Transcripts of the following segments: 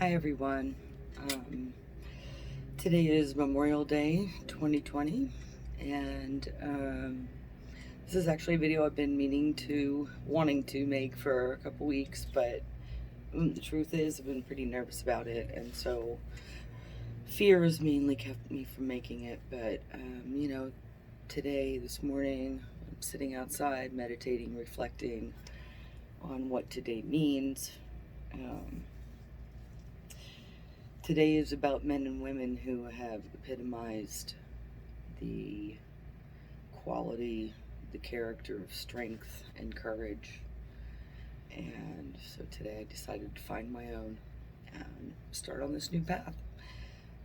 Hi everyone. Um, Today is Memorial Day 2020, and this is actually a video I've been wanting to make for a couple weeks, but the truth is I've been pretty nervous about it, and so fear has mainly kept me from making it. But today, this morning, I'm sitting outside, meditating, reflecting on what today means. Um, Today is about men and women who have epitomized the quality, the character of strength and courage. And so today I decided to find my own and start on this new path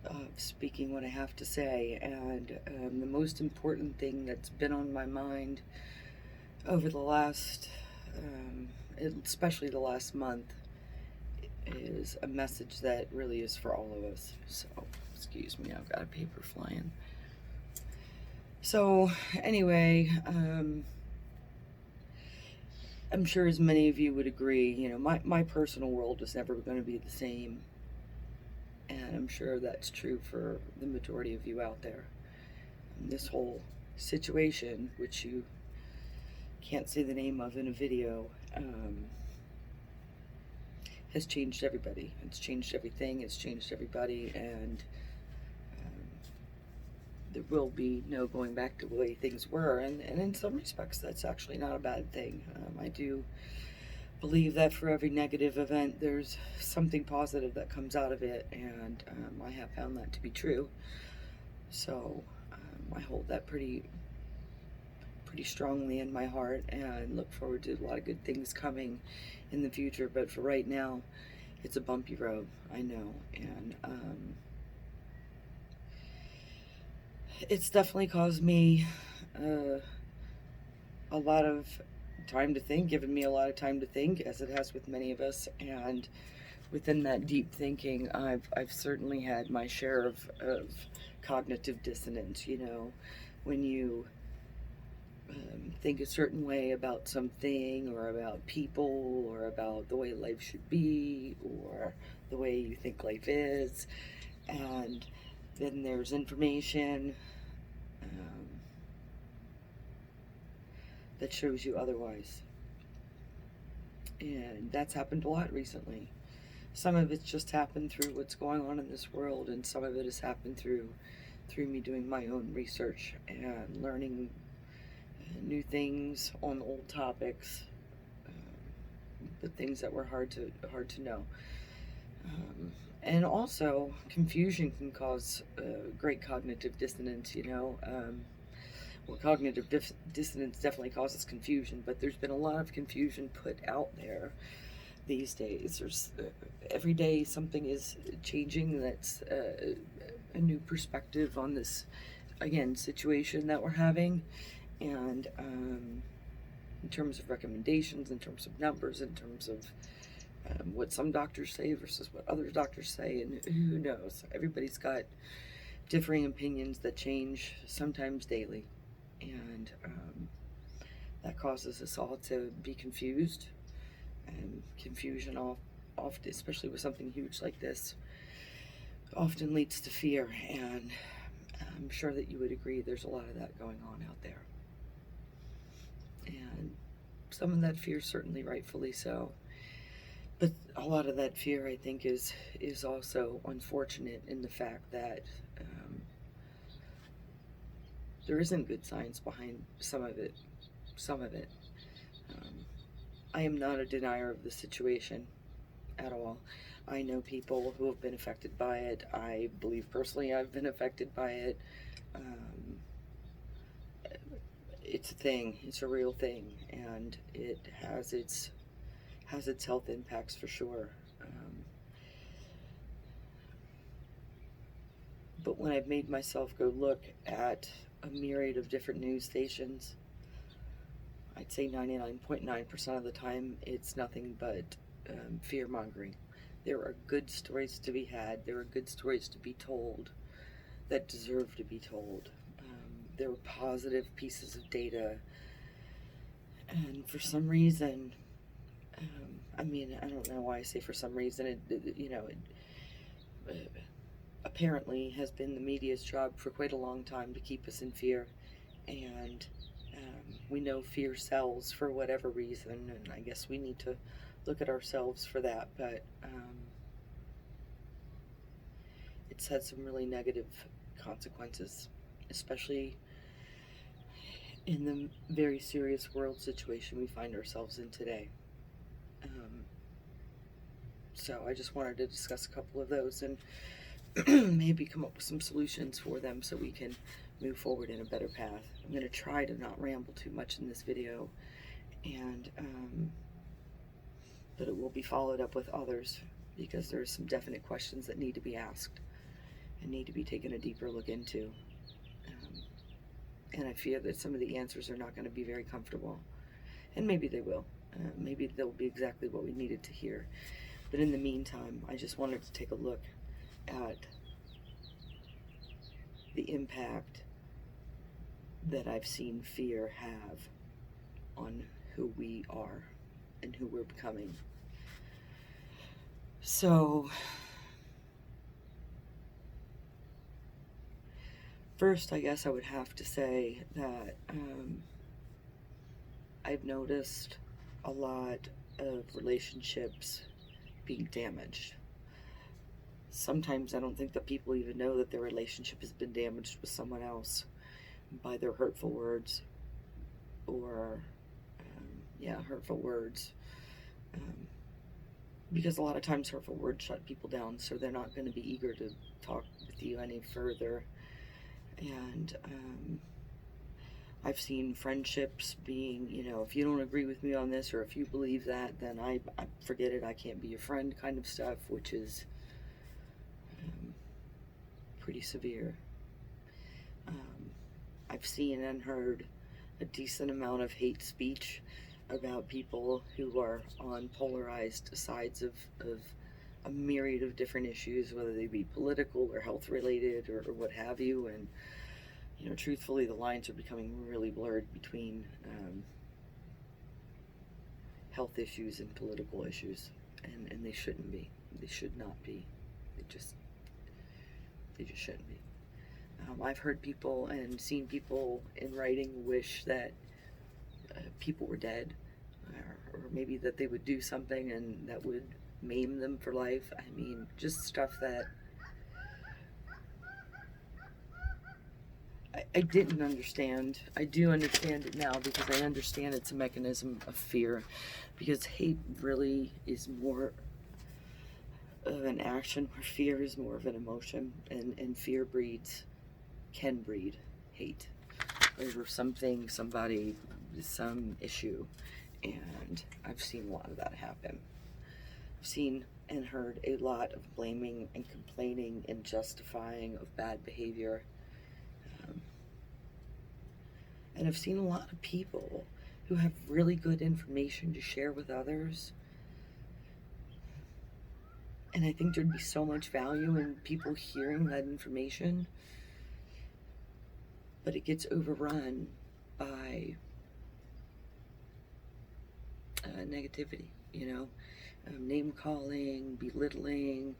of speaking what I have to say. And the most important thing that's been on my mind over the last, especially the last month, is a message that really is for all of us. So, excuse me, I've got a paper flying. So, anyway, I'm sure as many of you would agree, my personal world is never going to be the same. And I'm sure that's true for the majority of you out there. And this whole situation, which you can't say the name of in a video, has changed everybody. It's changed everything. It's changed everybody. And there will be no going back to the way things were. And in some respects, that's actually not a bad thing. I do believe that for every negative event, there's something positive that comes out of it. And I have found that to be true. So I hold that pretty strongly in my heart and look forward to a lot of good things coming in the future. But for right now, it's a bumpy road, I know. And it's definitely caused me a lot of time to think, given me a lot of time to think, as it has with many of us. And within that deep thinking, I've certainly had my share of cognitive dissonance. When you think a certain way about something, or about people, or about the way life should be, or the way you think life is, and then there's information that shows you otherwise. And that's happened a lot recently. Some of it's just happened through what's going on in this world, and some of it has happened through me doing my own research and learning new things on old topics, but things that were hard to know. And also, confusion can cause great cognitive dissonance. Well, cognitive dissonance definitely causes confusion, but there's been a lot of confusion put out there these days. There's every day something is changing that's a new perspective on this, again, situation that we're having. And in terms of recommendations, in terms of numbers, in terms of what some doctors say versus what other doctors say, and who knows? Everybody's got differing opinions that change sometimes daily, and that causes us all to be confused. And confusion, often, especially with something huge like this, often leads to fear. And I'm sure that you would agree there's a lot of that going on out there. And some of that fear, certainly rightfully so. But a lot of that fear, I think, is also unfortunate in the fact that there isn't good science behind some of it. I am not a denier of the situation at all. I know people who have been affected by it. I believe personally I've been affected by it. It's a thing. It's a real thing, and it has its health impacts for sure. But when I've made myself go look at a myriad of different news stations, I'd say 99.9% of the time it's nothing but fear mongering. There are good stories to be had. There are good stories to be told that deserve to be told. There are positive pieces of data. And for some reason, I don't know why I say for some reason, apparently has been the media's job for quite a long time to keep us in fear. And we know fear sells for whatever reason, and I guess we need to look at ourselves for that. But it's had some really negative consequences, especially in the very serious world situation we find ourselves in today. So I just wanted to discuss a couple of those and maybe come up with some solutions for them so we can move forward in a better path. I'm going to try to not ramble too much in this video, and but it will be followed up with others because there's some definite questions that need to be asked and need to be taken a deeper look into. And I fear that some of the answers are not going to be very comfortable, and maybe they will. Maybe they'll be exactly what we needed to hear. But in the meantime, I just wanted to take a look at the impact that I've seen fear have on who we are and who we're becoming. So, first, I guess I would have to say that I've noticed a lot of relationships being damaged. Sometimes I don't think that people even know that their relationship has been damaged with someone else by their hurtful words or, hurtful words. Because a lot of times hurtful words shut people down, so they're not going to be eager to talk with you any further. And I've seen friendships being, if you don't agree with me on this, or if you believe that, then I forget it, I can't be your friend kind of stuff, which is pretty severe. I've seen and heard a decent amount of hate speech about people who are on polarized sides of a myriad of different issues, whether they be political or health related or what have you. And truthfully, the lines are becoming really blurred between health issues and political issues, and they shouldn't be. They should not be. They just shouldn't be. I've heard people and seen people in writing wish that people were dead, or maybe that they would do something and that would maim them for life. I mean, just stuff that I didn't understand. I do understand it now because I understand it's a mechanism of fear, because hate really is more of an action where fear is more of an emotion, and fear can breed hate over something, somebody, some issue. And I've seen a lot of that happen. I've seen and heard a lot of blaming and complaining and justifying of bad behavior. And I've seen a lot of people who have really good information to share with others. And I think there'd be so much value in people hearing that information, but it gets overrun by negativity, name calling, belittling,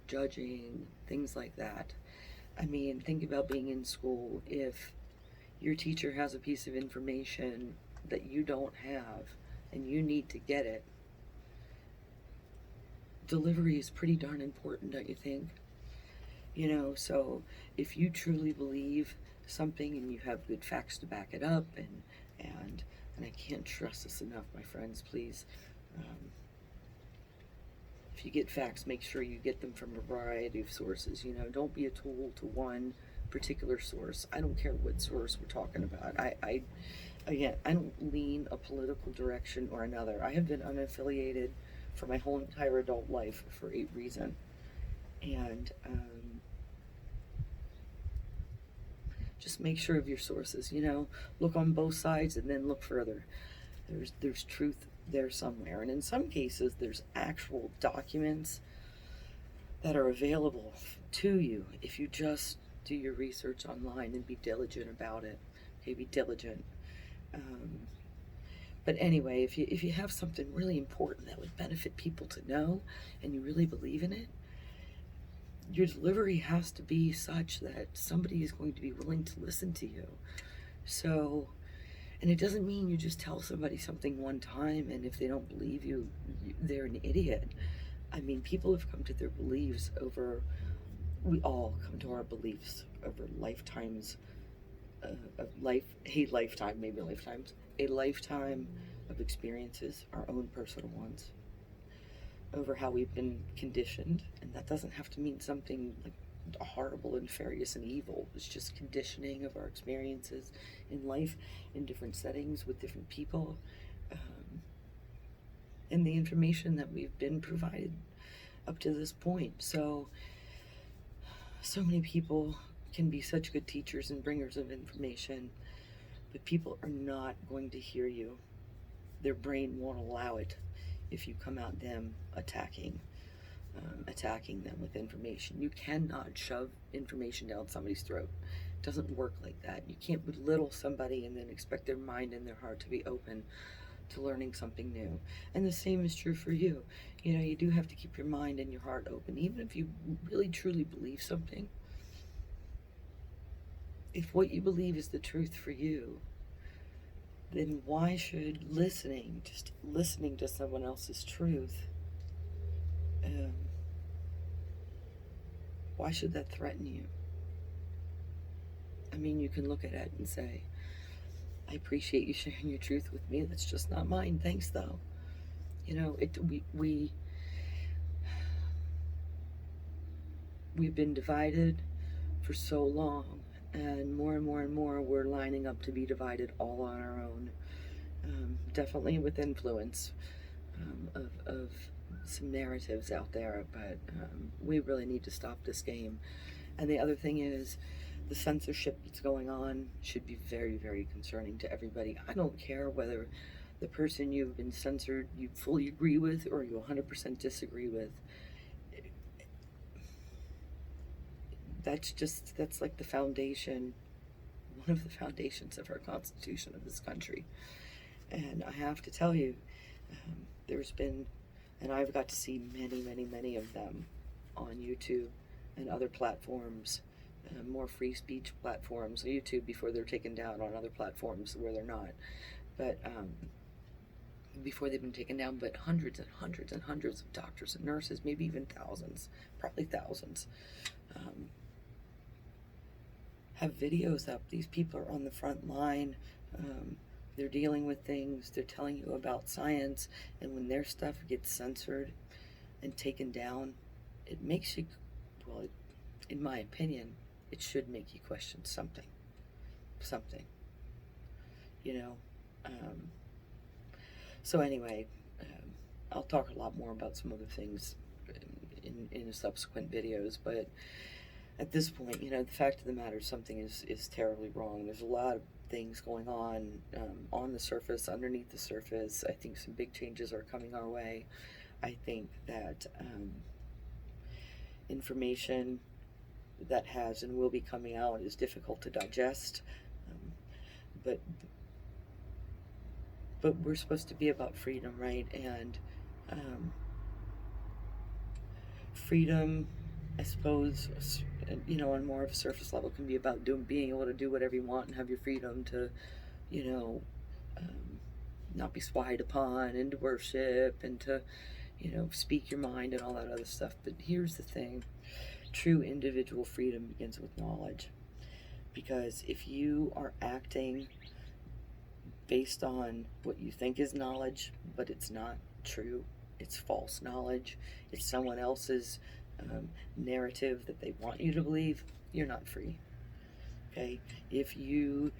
judging, things like that. I mean, think about being in school. If your teacher has a piece of information that you don't have and you need to get it, delivery is pretty darn important, don't you think? So if you truly believe something and you have good facts to back it up, and I can't stress this enough, my friends, please, if you get facts, make sure you get them from a variety of sources. Don't be a tool to one particular source. I don't care what source we're talking about. I don't lean a political direction or another. I have been unaffiliated for my whole entire adult life for a reason. And just make sure of your sources. Look on both sides and then look further. There's truth there somewhere, and in some cases there's actual documents that are available to you if you just do your research online and be diligent about it. Okay, be diligent. But anyway, if you have something really important that would benefit people to know, and you really believe in it, your delivery has to be such that somebody is going to be willing to listen to you. So, and it doesn't mean you just tell somebody something one time and if they don't believe you, they're an idiot. I mean, people have come to their beliefs over, we all come to our beliefs over lifetimes of life, a lifetime, maybe lifetimes, a lifetime of experiences, our own personal ones, over how we've been conditioned. And that doesn't have to mean something like horrible, nefarious, and evil. It's just conditioning of our experiences in life, in different settings, with different people, and the information that we've been provided up to this point. So many people can be such good teachers and bringers of information, but people are not going to hear you. Their brain won't allow it if you come at them attacking them with information. You cannot shove information down somebody's throat. It doesn't work like that. You can't belittle somebody and then expect their mind and their heart to be open to learning something new. And the same is true for you. You know, you do have to keep your mind and your heart open, even if you really truly believe something. If what you believe is the truth for you, then why should just listening to someone else's truth, why should that threaten you? I mean, you can look at it and say, I appreciate you sharing your truth with me. That's just not mine. Thanks, though. You know, we've been divided for so long, and more and more we're lining up to be divided all on our own. Definitely with influence of some narratives out there, but we really need to stop this game. And the other thing is, the censorship that's going on should be very, very concerning to everybody. I don't care whether the person you've been censored you fully agree with or you 100% disagree with. That's like the foundation, one of the foundations of our Constitution of this country. And I have to tell you, there's been, and I've got to see many of them on YouTube and other platforms, more free speech platforms. YouTube before they're taken down, on other platforms where they're not, but before they've been taken down. But hundreds and hundreds of doctors and nurses, maybe even thousands, probably thousands, have videos up. These people are on the front line. They're dealing with things. They're telling you about science, and when their stuff gets censored and taken down, it makes you, well, in my opinion, it should make you question something, you know. So anyway, I'll talk a lot more about some other things in subsequent videos, but at this point, you know, the fact of the matter is something is terribly wrong. There's a lot of things going on the surface, underneath the surface. I think some big changes are coming our way. I think that information that has and will be coming out is difficult to digest, but we're supposed to be about freedom, right? And freedom, I suppose, you know, on more of a surface level, can be about being able to do whatever you want and have your freedom to, you know, not be spied upon, and to worship, and to, you know, speak your mind and all that other stuff. But here's the thing: true individual freedom begins with knowledge. Because if you are acting based on what you think is knowledge, but it's not true, it's false knowledge, it's someone else's narrative that they want you to believe, you're not free. Okay? If you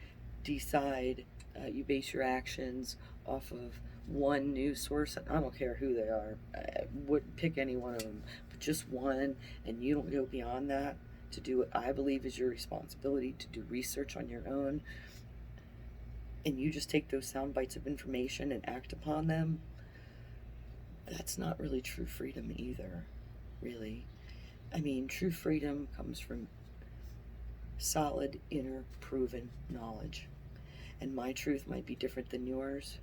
decide, you base your actions off of one news source, and I don't care who they are, I wouldn't pick any one of them, but just one, and you don't go beyond that to do what I believe is your responsibility, to do research on your own, and you just take those sound bites of information and act upon them, that's not really true freedom either, really. I mean, true freedom comes from solid, inner, proven knowledge. And my truth might be different than yours,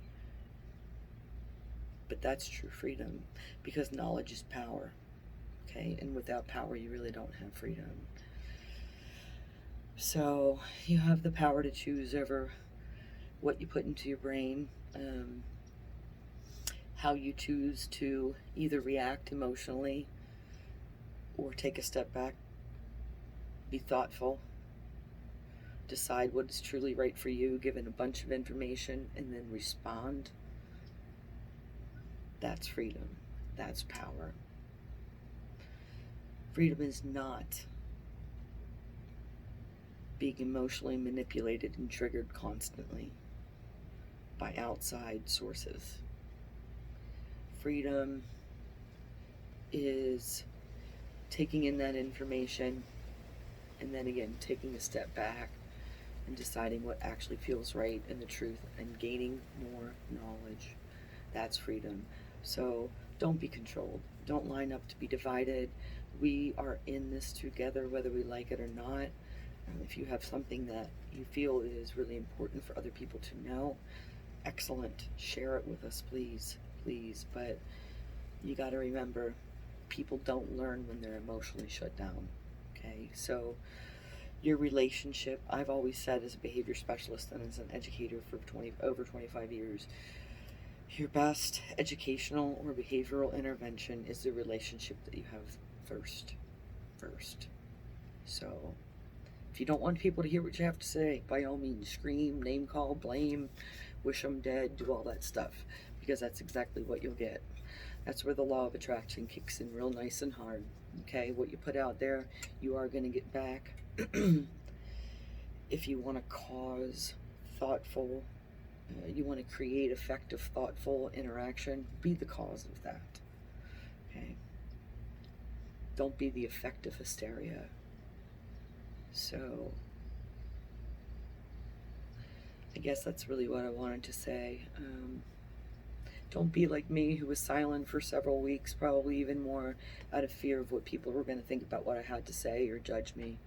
but that's true freedom, because knowledge is power, Okay, and without power, you really don't have freedom. So you have the power to choose over what you put into your brain, how you choose to either react emotionally or take a step back, be thoughtful, decide what is truly right for you, given a bunch of information, and then respond. That's freedom. That's power. Freedom is not being emotionally manipulated and triggered constantly by outside sources. Freedom is taking in that information and then again taking a step back and deciding what actually feels right and the truth and gaining more knowledge. That's freedom. So don't be controlled. Don't line up to be divided. We are in this together whether we like it or not. If you have something that you feel is really important for other people to know, excellent. Share it with us, please. Please. But you got to remember, people don't learn when they're emotionally shut down. Okay? So your relationship, I've always said as a behavior specialist and as an educator for over 25 years, your best educational or behavioral intervention is the relationship that you have first. So if you don't want people to hear what you have to say, by all means, scream, name call, blame, wish them dead, do all that stuff, because that's exactly what you'll get. That's where the law of attraction kicks in real nice and hard. Okay, what you put out there, you are going to get back. If you want to cause thoughtful, you want to create effective, thoughtful interaction, be the cause of that. Okay, don't be the effect of hysteria. So I guess that's really what I wanted to say. Don't be like me, who was silent for several weeks, probably even more out of fear of what people were going to think about what I had to say or judge me.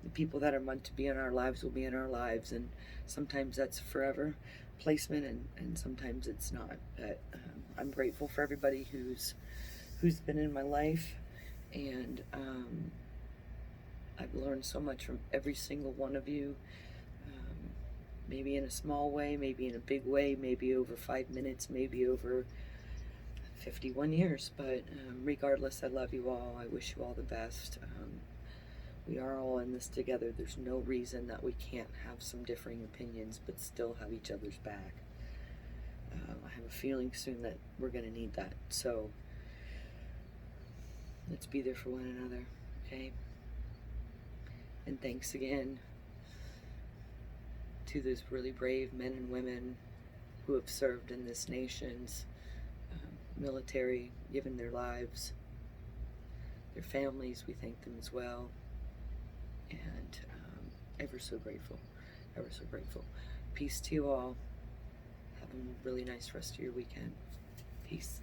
The people that are meant to be in our lives will be in our lives, and sometimes that's forever placement, and sometimes it's not. But I'm grateful for everybody who's been in my life, and I've learned so much from every single one of you. Maybe in a small way, maybe in a big way, maybe over 5 minutes, maybe over 51 years. But regardless, I love you all. I wish you all the best. We are all in this together. There's no reason that we can't have some differing opinions but still have each other's back. I have a feeling soon that we're going to need that. So let's be there for one another, okay? And thanks again to those really brave men and women who have served in this nation's military, given their lives, their families. We thank them as well. And ever so grateful. Peace to you all. Have a really nice rest of your weekend. Peace.